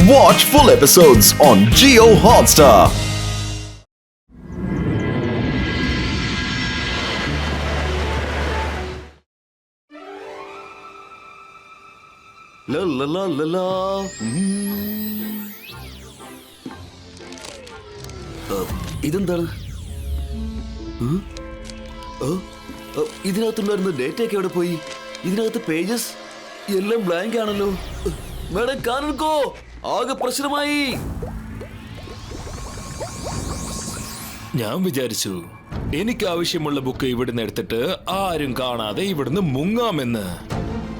Watch full episodes on Jio Hotstar. La la la la la. ഇതെന്താണ്? ഇതിനകത്തുണ്ടായിരുന്ന ഡേറ്റയൊക്കെ എവിടെ പോയി? ഇതിനകത്ത് പേജസ് എല്ലാം ബ്ലാങ്ക് ആണല്ലോ. മേഡം കാണോ, ആകെ പ്രശ്നമായി. ഞാൻ വിചാരിച്ചു എനിക്ക് ആവശ്യമുള്ള ബുക്ക് ഇവിടുന്ന് എടുത്തിട്ട് ആരും കാണാതെ ഇവിടുന്ന് മുങ്ങാമെന്ന്.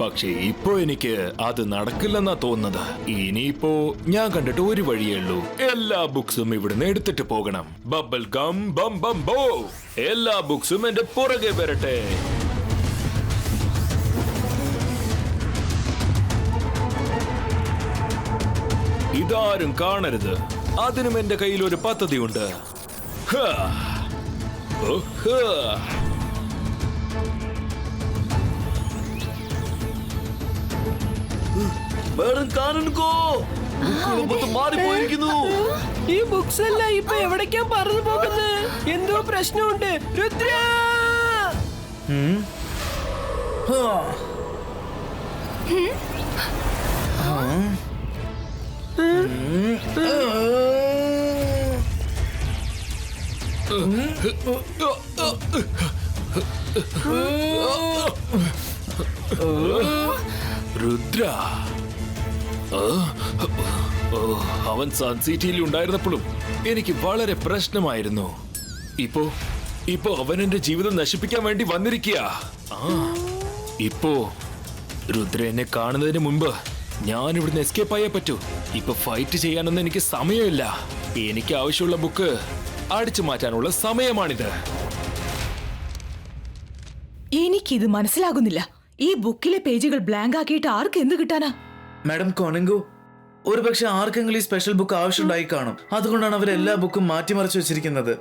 പക്ഷെ ഇപ്പോ എനിക്ക് അത് നടക്കില്ലെന്നാ തോന്നുന്നത്. ഇനിയിപ്പോ ഞാൻ കണ്ടിട്ട് ഒരു വഴിയേ ഉള്ളൂ. എല്ലാ ബുക്സും ഇവിടുന്ന് എടുത്തിട്ട് പോകണം. ബബിൾ ഗം ബം ബം ബോ. എല്ലാ ബുക്സും എന്റെ പുറകെ വരട്ടെ. ഇതാരും കാണരുത്. അതിനും എന്റെ കയ്യിൽ ഒരു പദ്ധതിയുണ്ട്. മാറിപ്പോയിരിക്കുന്നു. ഈ ബുക്സ് എല്ലാം ഇപ്പൊ എവിടേക്കാ പറന്നു പോകുന്നത്? എന്തോ പ്രശ്നമുണ്ട്. രുദ്ര, രുദ്ര, അവൻ സൺ സിറ്റിയിൽ ഉണ്ടായിരുന്നപ്പോഴും എനിക്ക് വളരെ പ്രശ്നമായിരുന്നു. ഇപ്പോ അവൻ എന്റെ ജീവിതം നശിപ്പിക്കാൻ വേണ്ടി വന്നിരിക്കുക. ഇപ്പോ രുദ്ര എന്നെ കാണുന്നതിന് മുമ്പ് ഞാൻ ഇവിടുന്ന് എസ്കേപ്പ് ആയേ പറ്റൂ. ഇപ്പൊ ഫൈറ്റ് ചെയ്യാനൊന്നും എനിക്ക് സമയമില്ല. എനിക്ക് ആവശ്യമുള്ള ബുക്ക് അടിച്ചു മാറ്റാനുള്ള സമയമാണിത്. എനിക്കിത് മനസ്സിലാകുന്നില്ല. ഈ ബുക്കിലെ പേജുകൾ ബ്ലാങ്ക് ആക്കിയിട്ട് ആർക്ക് എന്ത് കിട്ടാനാ? മാഡം കോണിംഗു, ഒരു പക്ഷെ ആർക്കെങ്കിലും ഈ സ്പെഷ്യൽ ബുക്ക് ആവശ്യമുണ്ടായി കാണും. അതുകൊണ്ടാണ് അവർ എല്ലാ ബുക്കും മാറ്റിമറിച്ച് വെച്ചിരിക്കുന്നത്.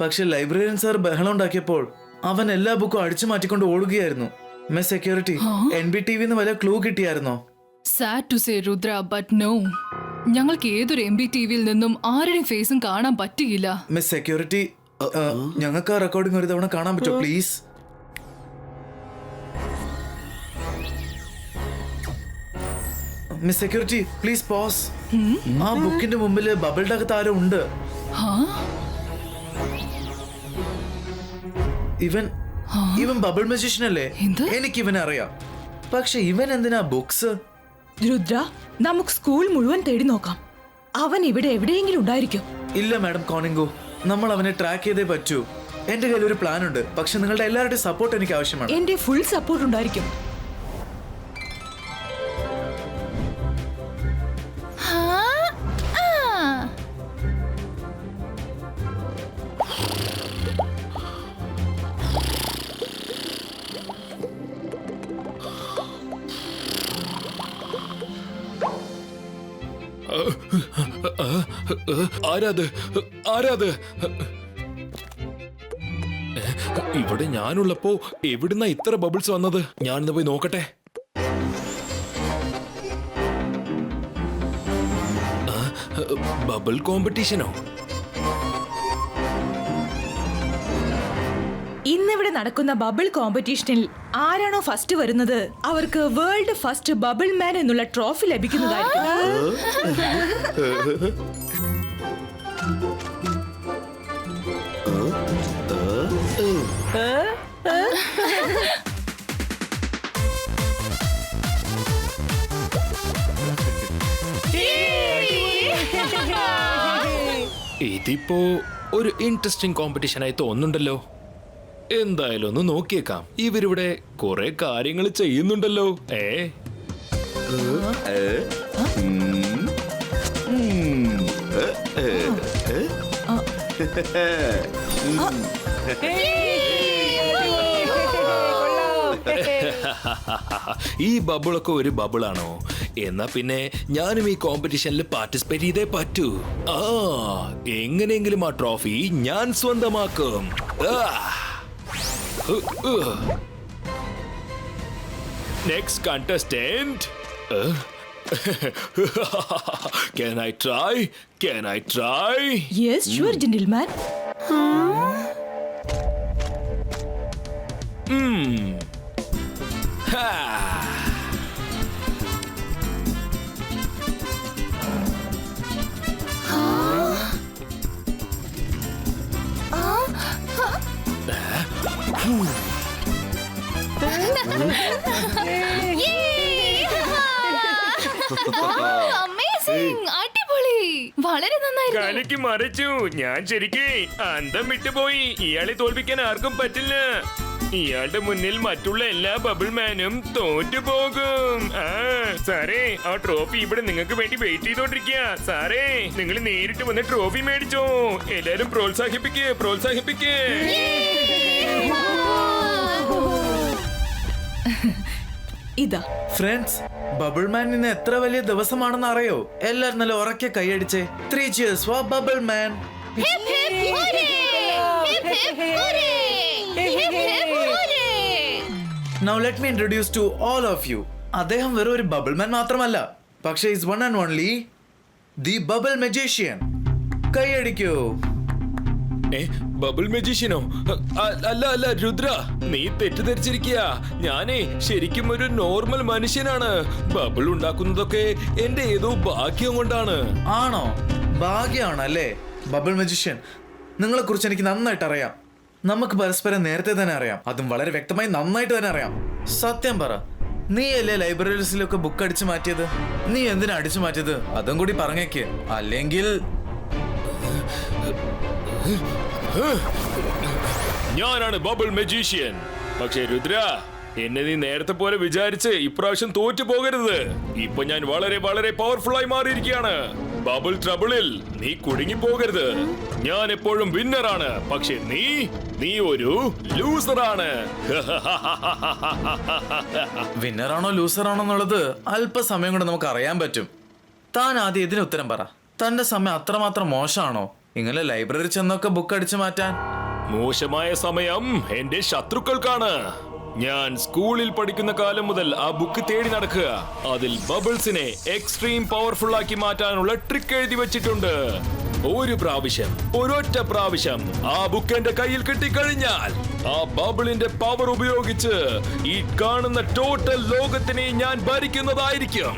പക്ഷെ ലൈബ്രറിയൻ സാർ ബഹളം ഉണ്ടാക്കിയപ്പോൾ അവൻ എല്ലാ ബുക്കും അടിച്ചു മാറ്റിക്കൊണ്ട് ഓടുകയായിരുന്നു. മിസ് സെക്യൂരിറ്റി, NBTV വല്ല clue കിട്ടിയായിരുന്നോ? Sad to say, Rudra, but no. ഞങ്ങൾക്ക് ഏതൊരു MBTVയിൽ നിന്നും ആരുടെയും ഫേസും കാണാൻ പറ്റിയില്ല. മിസ് സെക്യൂരിറ്റി, ഞങ്ങൾക്ക് ആ റെക്കോർഡിംഗ് ഒരു തവണ കാണാൻ പറ്റുമോ please? Miss security, please pause. ആ ബുക്കിന്റെ മുമ്പിൽ ബബിളുടെ അകത്ത് ആരോ ഉണ്ട്. ഇവൻ ബബിൾ മജീഷ്യൻ അല്ലേ? എനിക്ക് ഇവനെ അറിയാം. പക്ഷെ ഇവൻ എന്തിനാ ബുക്സ്? രുദ്ര, നമുക്ക് സ്കൂൾ മുഴുവൻ തേടി നോക്കാം. അവൻ ഇവിടെ എവിടെയെങ്കിലും ഉണ്ടായിരിക്കും. ഇല്ല മാഡം കോണിംഗു, നമ്മൾ അവനെ ട്രാക്ക് ചെയ്തേ പറ്റൂ. എന്റെ കയ്യിൽ ഒരു പ്ലാൻ ഉണ്ട്. പക്ഷെ നിങ്ങളുടെ എല്ലാവരുടെയും സപ്പോർട്ട് എനിക്ക് ആവശ്യമാണ്. എന്റെ ഫുൾ സപ്പോർട്ട് ഉണ്ടായിരിക്കും. ആരാത്? ഇവിടെ ഞാനുള്ളപ്പോ എവിടുന്ന ഇത്ര ബബിൾസ് വന്നത്? ഞാനിന്ന് പോയി നോക്കട്ടെ. ബബിൾ കോമ്പറ്റീഷനോ? ഇന്നിവിടെ നടക്കുന്ന ബബിൾ കോമ്പറ്റീഷനിൽ ആരാണോ ഫസ്റ്റ് വരുന്നത് അവർക്ക് വേൾഡ് ഫസ്റ്റ് ബബിൾ മാൻ എന്നുള്ള ട്രോഫി ലഭിക്കുന്നതായിരിക്കും. ഇതിപ്പോ ഒരു ഇൻട്രസ്റ്റിംഗ് കോമ്പറ്റീഷൻ ആയി തോന്നുന്നുണ്ടല്ലോ. എന്തായാലും ഒന്ന് നോക്കിയേക്കാം. ഇവരിവിടെ കുറെ കാര്യങ്ങൾ ചെയ്യുന്നുണ്ടല്ലോ. ഈ ബബിളൊക്കെ ഒരു ബബിളാണോ? എന്നാ പിന്നെ ഞാനും ഈ കോമ്പറ്റീഷനിൽ പാർട്ടിസിപ്പേറ്റ് ചെയ്തേ പറ്റൂ. എങ്ങനെയെങ്കിലും ആ ട്രോഫി ഞാൻ സ്വന്തമാക്കും. Next contestant Can I try? Can I try? Yes sure gentleman. Ha! Amazing, അടിപൊളി, വളരെ നന്നായിരുന്നു. കലക്കി മറിച്ചു. ഞാൻ ശരിക്കും അന്തം വിട്ടുപോയി. ഇയാളെ തോൽപ്പിക്കാൻ ആർക്കും പറ്റില്ല. ഇയാളുടെ മുന്നിൽ മറ്റുള്ള എല്ലാ ബബിൾ മാനും തോറ്റുപോകും. സാറേ, ആ ട്രോഫി ഇവിടെ നിങ്ങൾക്ക് വേണ്ടി വെയിറ്റ് ചെയ്തോണ്ടിരിക്കുക. സാറേ, നിങ്ങൾ നേരിട്ട് വന്ന് ട്രോഫി മേടിച്ചോ. എല്ലാരും പ്രോത്സാഹിപ്പിക്കേ, പ്രോത്സാഹിപ്പിക്കേ. ഇതാ ഫ്രണ്ട്സ്, ബബിൾ മാൻ ഇന്ന് എത്ര വലിയ ദിവസമാണെന്ന് അറിയോ? എല്ലാരും നല്ല ഉറക്കെ കൈയടിച്ചേ. 3 cheers for bubble man. Hip hip hooray, hip hip hooray, hip hip hooray. Now let me introduce to all of you. അദ്ദേഹം വെറും ഒരു ബബിൾ മാൻ മാത്രമല്ല, പക്ഷേ is one and only the bubble magician. കൈയടിക്കൂ. ബബിൾ മജീഷ്യനോ? അല്ല അല്ല രുദ്ര, നീ തെറ്റിദ്ധരിച്ചിരിക്കുക. ഞാനേ ശരിക്കും ഒരു നോർമൽ മനുഷ്യനാണ്. ബബിൾ ഉണ്ടാക്കുന്നതൊക്കെ എന്റെ ഏതോ ഭാഗ്യം കൊണ്ടാണ്. ആണോ? ഭാഗ്യമാണല്ലേ ബബിൾ മജീഷ്യൻ. നിങ്ങളെ കുറിച്ച് എനിക്ക് നന്നായിട്ട് അറിയാം. നമുക്ക് പരസ്പരം നേരത്തെ തന്നെ അറിയാം. അതും വളരെ വ്യക്തമായി നന്നായിട്ട് തന്നെ അറിയാം. സത്യം പറ, നീ അല്ലേ ലൈബ്രറീസിലൊക്കെ ബുക്ക് അടിച്ചു മാറ്റിയത്? നീ എന്തിനാ അടിച്ചു മാറ്റിയത്? അതും കൂടി പറഞ്ഞേക്ക്. അല്ലെങ്കിൽ ഞാനാണ് ബബിൾ മജീഷ്യൻ. പക്ഷേ രുദ്ര, എന്നെ നീ നേരത്തെ പോലെ വിചാരിച്ച് ഇപ്രാവശ്യം തോറ്റു പോകരുത്. ഇപ്പൊ ഞാൻ വളരെ വളരെ പവർഫുൾ ആയി മാറിയിരിക്കുകയാണ്. ബബിൾ ട്രബിളിൽ നീ കുടുങ്ങി പോകരുത്. ഞാൻ എപ്പോഴും വിന്നറാണ്. പക്ഷെ നീ ഒരു ലൂസറാണ്. വിന്നറാണോ ലൂസറാണോ എന്നുള്ളത് അല്പസമയം കൊണ്ട് നമുക്ക് അറിയാൻ പറ്റും. താൻ ആദ്യം ഇതിന് ഉത്തരം പറ. തന്റെ സമയം അത്രമാത്രം മോശമാണോ ഇങ്ങനെ ലൈബ്രറി ചെന്നൊക്കെ ബുക്ക് അടിച്ചു മാറ്റാൻ? മോശമായ സമയം എന്റെ ശത്രുക്കൾക്കാണ്. ഞാൻ സ്കൂളിൽ പഠിക്കുന്ന കാലം മുതൽ ആ ബുക്ക് തേടി നടക്കുക. അതിൽ ബബിൾസിനെ എക്സ്ട്രീം പവർഫുൾ ആക്കി മാറ്റാനുള്ള ട്രിക്ക് എഴുതി വെച്ചിട്ടുണ്ട്. ഒരൊറ്റ പ്രാവശ്യം ആ ബുക്ക് എന്റെ കയ്യിൽ കിട്ടിക്കഴിഞ്ഞാൽ ആ ബബിളിന്റെ പവർ ഉപയോഗിച്ച് ഈ കാണുന്ന ടോട്ടൽ ലോകത്തിനെ ഞാൻ ഭരിക്കുന്നതായിരിക്കും.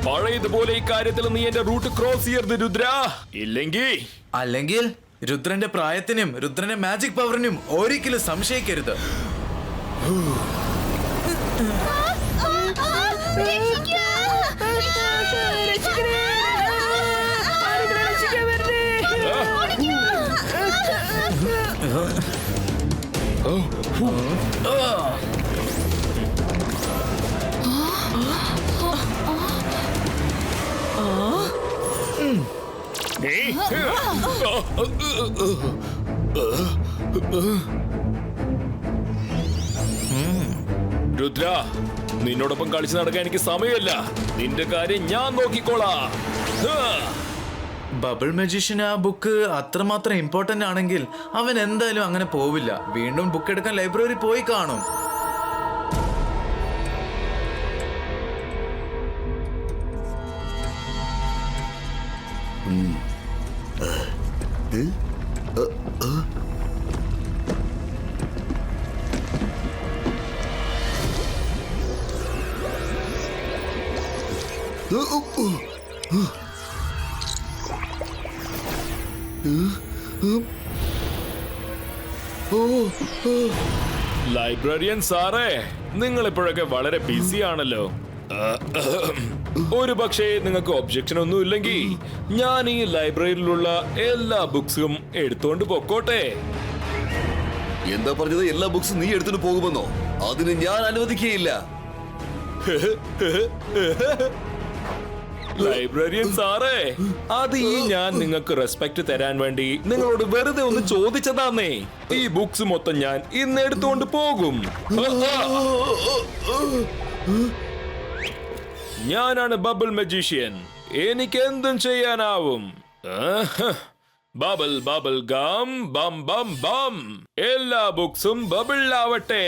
പഴയതുപോലെ ഈ കാര്യത്തിൽ നീ എന്റെ റൂട്ട് ക്രോസ് ചെയ്യരുത് രുദ്ര. അല്ലെങ്കിൽ രുദ്രന്റെ പ്രായത്തിനും രുദ്രന്റെ മാജിക് പവറിനും ഒരിക്കലും സംശയിക്കരുത്. രുദ്ര, നിന്നോടൊപ്പം കളിച്ചു നടക്കാൻ എനിക്ക് സമയമില്ല. നിന്റെ കാര്യം ഞാൻ നോക്കിക്കോളാം. ബബിൾ മജീഷ്യന് ആ ബുക്ക് അത്രമാത്രം ഇമ്പോർട്ടന്റ് ആണെങ്കിൽ അവൻ എന്തായാലും അങ്ങനെ പോവില്ല. വീണ്ടും ബുക്ക് എടുക്കാൻ ലൈബ്രറി പോയി കാണും. ലൈബ്രറിയൻ സാറേ, നിങ്ങൾ ഇപ്പോഴൊക്കെ വളരെ ബിസി ആണല്ലോ. ഒരു പക്ഷേ നിങ്ങൾക്ക് ഒബ്ജക്ഷൻ ഒന്നും ഇല്ലെങ്കിൽ ഞാൻ ഈ ലൈബ്രറിയിലുള്ള എല്ലാ ബുക്സും എടുത്തോണ്ട് പൊക്കോട്ടെ. എന്താ പറഞ്ഞത്? എല്ലാ ബുക്സും നീ എടുത്തിട്ട് പോകുമെന്നോ? അതിന് ഞാൻ അനുവദിക്കുകയില്ല. ലൈബ്രറിയൻ സാറേ, അത് ഈ ഞാൻ നിങ്ങൾക്ക് റെസ്പെക്ട് തരാൻ വേണ്ടി നിങ്ങളോട് വെറുതെ ഒന്ന് ചോദിച്ചതാന്നേ. ഈ ബുക്സ് മൊത്തം ഞാൻ ഇന്ന് എടുത്തുകൊണ്ട് പോകും. ഞാനാണ് ബബിൾ മജീഷ്യൻ. എനിക്ക് എന്തും ചെയ്യാനാവും. ബബിൾ ബബിൾ ഗം ബം ബം ബം. എല്ലാ ബുക്സും ബബിൾ ആവട്ടെ.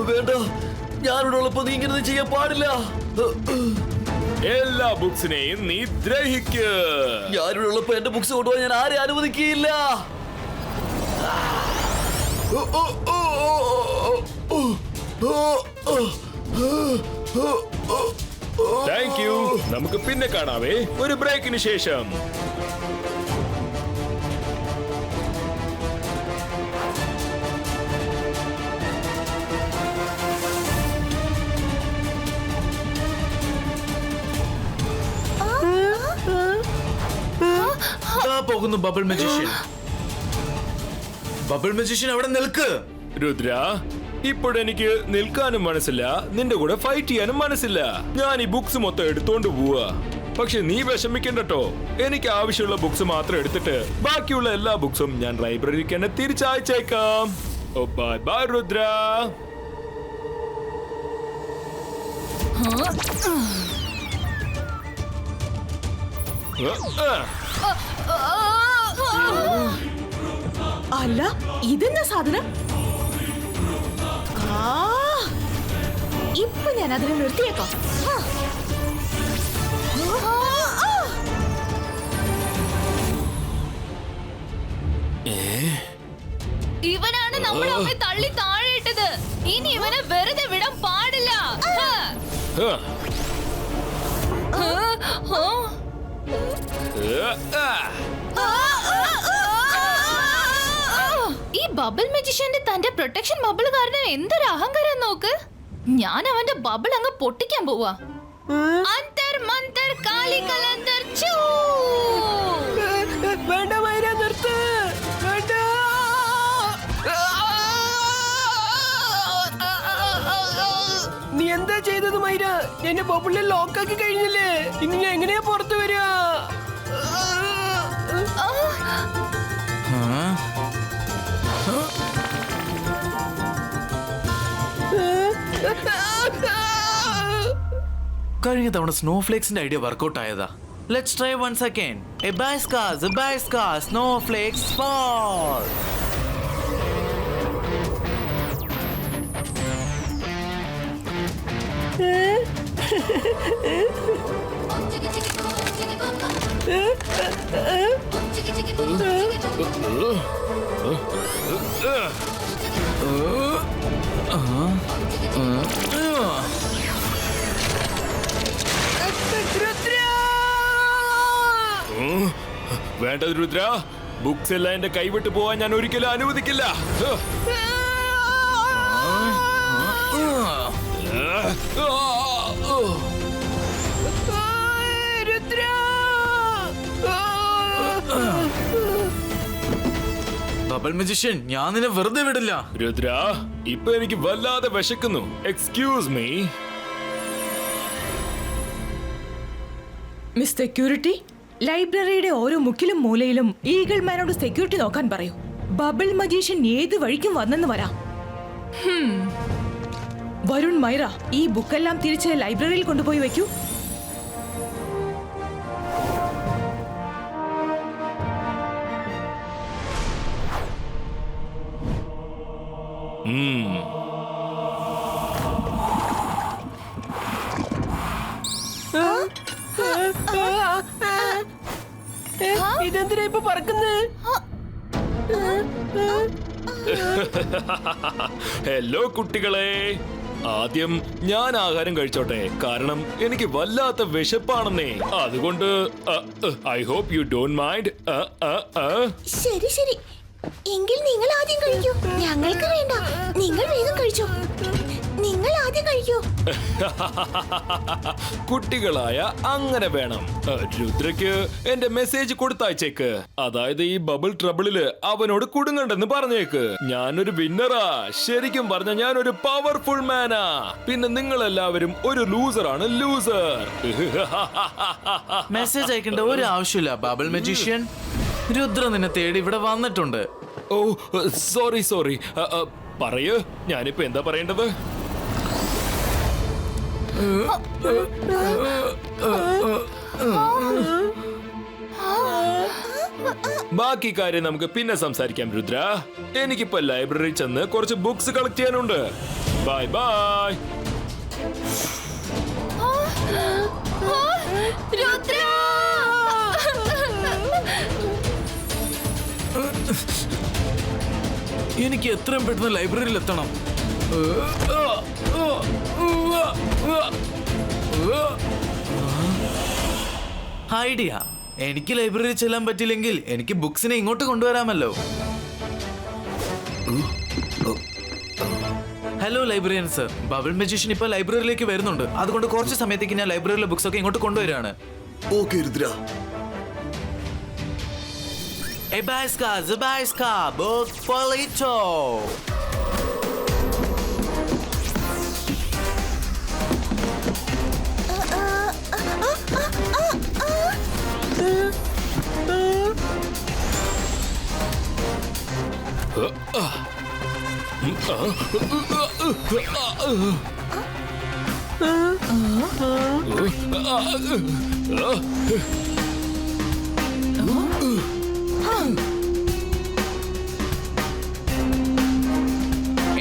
വേണ്ട, ഞാനിവിടെ ഉള്ളപ്പോ നീ ഇങ്ങനെ ചെയ്യാൻ പാടില്ല. എല്ലാ ബുക്സിനെയും നീ ദ്രഹിക്ക്. ഞാനിവിടെ ഉള്ളപ്പോ എന്റെ ബുക്സ് കൊണ്ടുപോകാൻ ഞാൻ ആരെ അനുവദിക്കുകയില്ല. Thank you. നമുക്ക് പിന്നെ കാണാവേ, ഒരു ബ്രേക്കിന് ശേഷം. പോകുന്നു ബബിൾ മജീഷ്യൻ. ബബിൾ മജീഷ്യൻ അവിടെ നിൽക്ക്. രുദ്ര, ഇപ്പോഴെനിക്ക് നിൽക്കാനും മനസ്സില്ല, നിന്റെ കൂടെ ഫൈറ്റ് ചെയ്യാനും മനസ്സില്ല. ഞാൻ ഈ ബുക്സ് മൊത്തം എടുത്തോണ്ട് പോവാ. പക്ഷെ നീ വിഷമിക്കണ്ടോ, എനിക്ക് ആവശ്യമുള്ള ബുക്സ് മാത്രം എടുത്തിട്ട് ബാക്കിയുള്ള എല്ലാ ബുക്സും ഞാൻ ലൈബ്രറിക്ക് തന്നെ തിരിച്ചയച്ചേക്കാം. ഓ ബൈ ബൈ രുദ്ര. അല്ല, ഇതെന്താ സാധനം? ഇപ്പൊ ഞാൻ അതിനെ നിർത്തിയേക്കാം. ഇവനാണ് നമ്മുടെ അമ്മയെ തള്ളി താഴെയിട്ടത്. ഇനി ഇവനെ വെറുതെ വിടാൻ പാടില്ല. ഈ ബബിൾ മജിഷ്യന്റെ തന്റെ പ്രൊട്ടക്ഷൻ ബബിൾ കാരണം എന്തൊരു അഹങ്കാരം നോക്ക്. ഞാൻ അവന്റെ ബബിൾ അങ്ങ് പൊട്ടിക്കാൻ പോവാ. അന്തർ മന്തർ കാലി കലന്തർ ചൂ. വേണ്ട മൈര, നിർത്ത്. വേണ്ട. നീ എന്താ ചെയ്തത് മൈര? എന്റെ ബബിളിൽ ലോക്കാക്കി കഴിഞ്ഞില്ലേ? ഇനി ഞാൻ എങ്ങനെയാ പുറത്തു വരിക? കഴിഞ്ഞ തവണ സ്നോഫ്ലേക്സിന്റെ ഐഡിയ വർക്കൗട്ട് ആയതാ. Let's try once again. എ ബൈസ്കാ സ്നോഫ്ലേക്സ് ഫാൾ. വേണ്ടത് രുദ്ര, ബുക്സ് എല്ലാം എന്റെ കൈവിട്ട് പോവാൻ ഞാൻ ഒരിക്കലും അനുവദിക്കില്ല. ബബിൾ മജിഷ്യൻ, ഞാൻ നിന്നെ വെറുതെ വിടില്ല. രുദ്ര, ഇപ്പൊ എനിക്ക് വല്ലാതെ വിശക്കുന്നു. Excuse me. മിസ് സെക്യൂരിറ്റി, ലൈബ്രറിയുടെ ഓരോ മുക്കിലും മൂലയിലും ഈഗിൾ മാനോട് സെക്യൂരിറ്റി നോക്കാൻ പറയൂ. ബബിൾ മജീഷ്യൻ ഏത് വഴിക്കും വന്നെന്ന് വരാം. വരുൺ, മൈറ, ഈ ബുക്കെല്ലാം തിരിച്ച് ലൈബ്രറിയിൽ കൊണ്ടുപോയി വെക്കൂ. ഇതെന്തിനാ ഇപ്പൊ പറക്കുന്നത്? ഹലോ കുട്ടികളെ, ആദ്യം ഞാൻ ആഹാരം കഴിച്ചോട്ടെ, കാരണം എനിക്ക് വല്ലാത്ത വിശപ്പാണെന്നേ. അതുകൊണ്ട് I hope you don't mind. ശരി ശരി, എങ്കിൽ നിങ്ങൾ ആദ്യം കഴിക്കൂ. ഞങ്ങൾക്ക് വേണ്ട, നിങ്ങൾ വേഗം കഴിച്ചോ. നിങ്ങൾ ആദ്യം കഴിക്കൂ. കുട്ടികളായ അങ്ങനെ വേണം. രുദ്രയ്ക്ക് എന്റെ മെസ്സേജ് കൊടുത്തയച്ചേക്ക്. അതായത് ഈ ബബിൾ ട്രബിളില് അവനോട് കുടുങ്ങണ്ടെന്ന് പറഞ്ഞേക്ക്. ഞാനൊരു വിന്നറാ. ശരിക്കും പറഞ്ഞ ഞാനൊരു പവർഫുൾ മാനാ. പിന്നെ നിങ്ങൾ എല്ലാവരും ഒരു ലൂസറാണ്, ലൂസർ. മെസ്സേജ് അയക്കേണ്ട ഒരു ആവശ്യമില്ല ബബിൾ മജീഷ്യൻ. രുദ്ര നിന്നെ തേടി ഇവിടെ വന്നിട്ടുണ്ട്. ഓ സോറി. പറയൂ, ഞാനിപ്പോ എന്താ പറയേണ്ടത്? ബാക്കി കാര്യം നമുക്ക് പിന്നെ സംസാരിക്കാം രുദ്ര. എനിക്കിപ്പോ ലൈബ്രറി ചെന്ന് കുറച്ച് ബുക്സ് കളക്ട് ചെയ്യാനുണ്ട്. Bye bye. രുദ്ര! എനിക്ക് എത്രയും പെട്ടെന്ന് ലൈബ്രറിയിൽ എത്തണം. ഐഡിയ. എനിക്ക് ലൈബ്രറിയിൽ ചെല്ലാൻ പറ്റില്ലെങ്കിൽ എനിക്ക് ബുക്സിനെ ഇങ്ങോട്ട് കൊണ്ടുവരാമല്ലോ. Hello librarian sir, bubble magician ഇപ്പൊ ലൈബ്രറിയിലേക്ക് വരുന്നുണ്ട്. അതുകൊണ്ട് കുറച്ച് സമയത്തേക്ക് ഞാൻ ലൈബ്രറിയിലെ ബുക്സ് ഒക്കെ ഇങ്ങോട്ട് കൊണ്ടുവരികയാണ്. Okay Rudra. Ebaska, Zabaska, book Polito.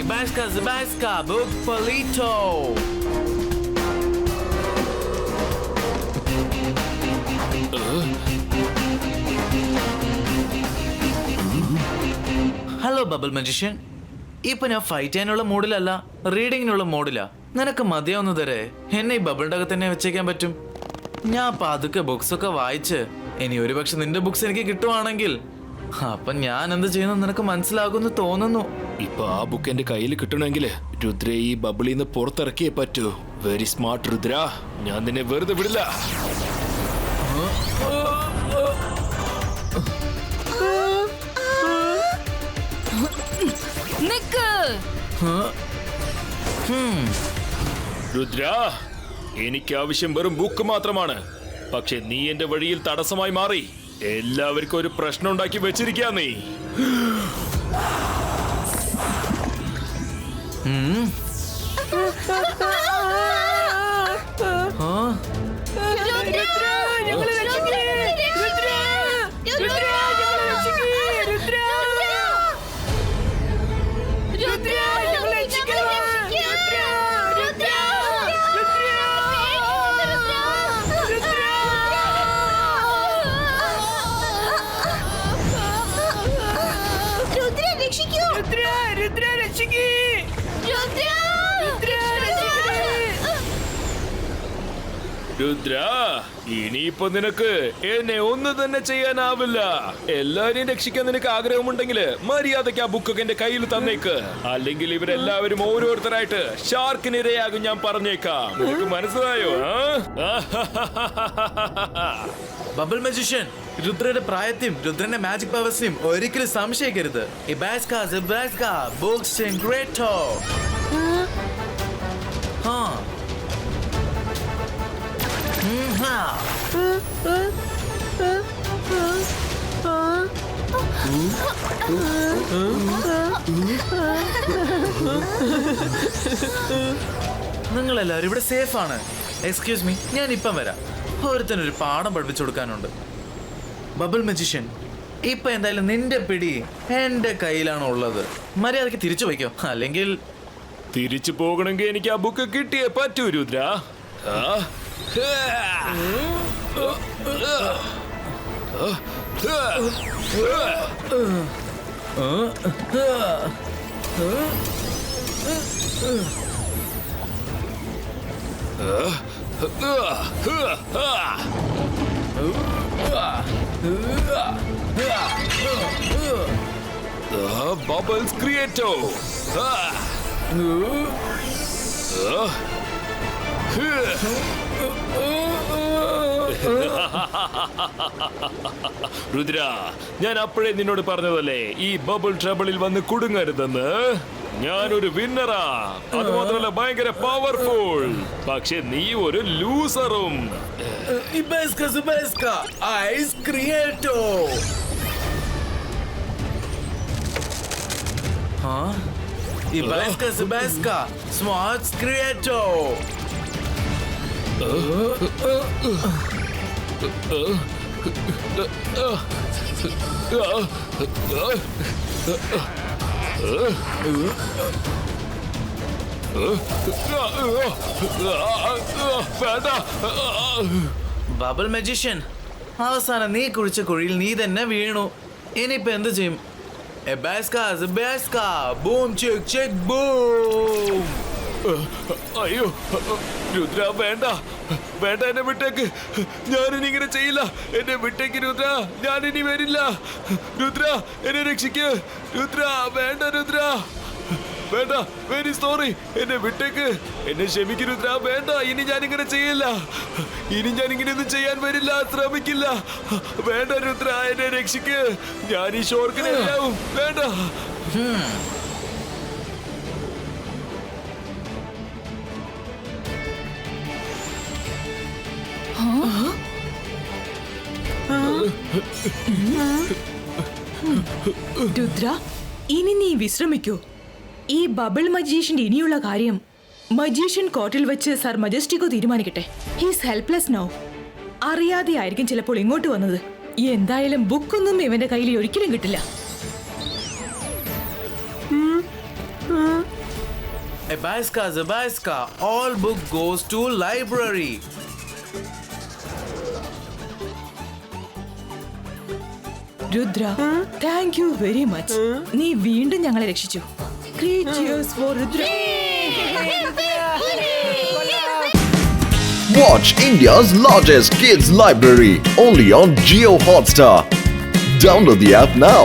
Ebaska, Zabaska, book Polito. Hello bubble magician, ഇപ്പൊ ഞാൻ ഫൈറ്റ് ചെയ്യാനുള്ള മൂഡിലല്ല, റീഡിങ്ങിനുള്ള മൂഡിലാ. നിനക്ക് മതിയാവുന്ന തരെ എന്നെ ഈ ബബിളിന്റെ അകത്ത് തന്നെ വെച്ചേക്കാൻ പറ്റും. ഞാൻ പതുക്കെ ബുക്സ് ഒക്കെ വായിച്ച് ഇനി ഒരുപക്ഷെ നിന്റെ ബുക്സ് എനിക്ക് കിട്ടുവാണെങ്കിൽ അപ്പൊ ഞാൻ എന്ത് ചെയ്യുന്നു നിനക്ക് മനസ്സിലാകുമെന്ന് തോന്നുന്നു. ഇപ്പൊ ആ ബുക്ക് എന്റെ കയ്യിൽ കിട്ടണമെങ്കിൽ രുദ്ര ഈ ബബിളിന്ന് പുറത്തിറക്കിയേ പറ്റൂ. വെരി സ്മാർട്ട് രുദ്ര, ഞാൻ നിന്നെ വെറുതെ വിടില്ല. നിക്ക്! രുദ്ര, എനിക്ക് ആവശ്യം വെറും ബുക്ക് മാത്രമാണ്. പക്ഷെ നീ എന്റെ വഴിയിൽ തടസ്സമായി മാറി. എല്ലാവർക്കും ഒരു പ്രശ്നം ഉണ്ടാക്കി വെച്ചിരിക്കാ നീ. രുദ്ര, ഇനിയിപ്പോ നിനക്ക് എന്നെ ഒന്നും തന്നെ ചെയ്യാനാവില്ല. എല്ലാരെയും രക്ഷിക്കാൻ നിനക്ക് ആഗ്രഹമുണ്ടെങ്കിൽ മര്യാദയ്ക്ക് ആ ബുക്കൊക്കെ എന്റെ കയ്യിൽ തന്നേക്ക്. അല്ലെങ്കിൽ ഇവരെല്ലാവരും ഓരോരുത്തരായിട്ട് ഷാർക്കിനിരയാകും, ഞാൻ പറഞ്ഞേക്കാം. നിനക്ക് മനസ്സിലായോ? ബബിൾ മജീഷ്യൻ, രുദ്രയുടെ പ്രായത്തെയും രുദ്രന്റെ മാജിക് പവേഴ്സിനെയും ഒരിക്കലും സംശയിക്കരുത്. ഇബാസ്ക, സിബാസ്ക, ബുക്സ് ഇൻക്രേറ്റോ. നിങ്ങളെല്ലാവരും ഇവിടെ സേഫ് ആണ്. എക്സ്ക്യൂസ് മീ, ഞാൻ ഇപ്പം വരാം. ഒരുത്തനൊരു പാഠം പഠിപ്പിച്ചു കൊടുക്കാനുണ്ട്. ബബിൾ മജീഷ്യൻ, ഇപ്പൊ എന്തായാലും നിന്റെ പിടി എന്റെ കയ്യിലാണ് ഉള്ളത്. മര്യാദക്ക് തിരിച്ചു വയ്ക്കോ, അല്ലെങ്കിൽ തിരിച്ചു പോകണമെങ്കിൽ എനിക്ക് ആ ബുക്ക് കിട്ടിയേ പറ്റൂ രുദ്ര. Bubbles Creato. രുദ്ര, ഞാൻ അപ്പോഴേ നിന്നോട് പറഞ്ഞതല്ലേ ഈ ബബിൾ ട്രബിളിൽ വന്ന് കുടുങ്ങരുതെന്ന്. ഞാനൊരു വിന്നറാ, അത് മാത്രമല്ല ഭയങ്കര പവർഫുൾ. പക്ഷെ നീ ഒരു ലൂസറും. ഐസ് ക്രിയേറ്റോ. Ibaska, Zabaska, Smarts Creato. വേണ്ട. ബബിൾ മജീഷ്യൻ, അവസാനം നീ കുഴിച്ച കുഴിയിൽ നീ തന്നെ വീണു. ഇനിയിപ്പോ എന്ത് ചെയ്യും? എബാസ്ക, സെബാസ്ക, ബൂം ചെക്ക് ചെക്ക് ബൂം. അയ്യോ രുദ്ര, വേണ്ട വേണ്ട, എന്നെ വിട്ടേക്ക്. ഞാനിനി ഇങ്ങനെ ചെയ്യില്ല. എന്നെ വിട്ടേക്ക് രുദ്ര, ഞാനിനി വരില്ല. രുദ്ര, എന്നെ രക്ഷിക്ക്. രുദ്ര, വേണ്ട രുദ്ര, വേണ്ട. വെരി സോറി, എന്നെ വിട്ടേക്ക്. എന്നെ ക്ഷമിക്ക് രുദ്ര, വേണ്ട. ഇനി ഞാനിങ്ങനെ ചെയ്യില്ല. ഇനി ഞാൻ ഇങ്ങനെയൊന്നും ചെയ്യാൻ വരില്ല, ശ്രമിക്കില്ല. വേണ്ട രുദ്ര, എന്നെ രക്ഷിക്ക്. ഞാൻ ഈ ഷോർക്കിനെ എല്ലാവും വേണ്ട. രുദ്ര, ഇനി നീ വിശ്രമിക്കൂ. ഈ ബബിൾ മജീഷ്യന്റെ ഇനിയുള്ള കാര്യം മജീഷ്യൻ കോർട്ടിൽ വെച്ച് സർ മജസ്റ്റിക്കോ തീരുമാനിക്കട്ടെ. He's helpless now. അറിയാതെ ആയിരിക്കും ചിലപ്പോൾ ഇങ്ങോട്ട് വന്നത്. എന്തായാലും ബുക്കൊന്നും ഇവന്റെ കയ്യിൽ ഒരിക്കലും കിട്ടില്ല. Ebaska, Zebaska, all book goes to library. Rudra, thank you very much. നീ വീണ്ടും ഞങ്ങളെ രക്ഷിച്ചു. Great cheers for Rudra. Watch India's largest kids library only on Jio Hotstar. Download the app now.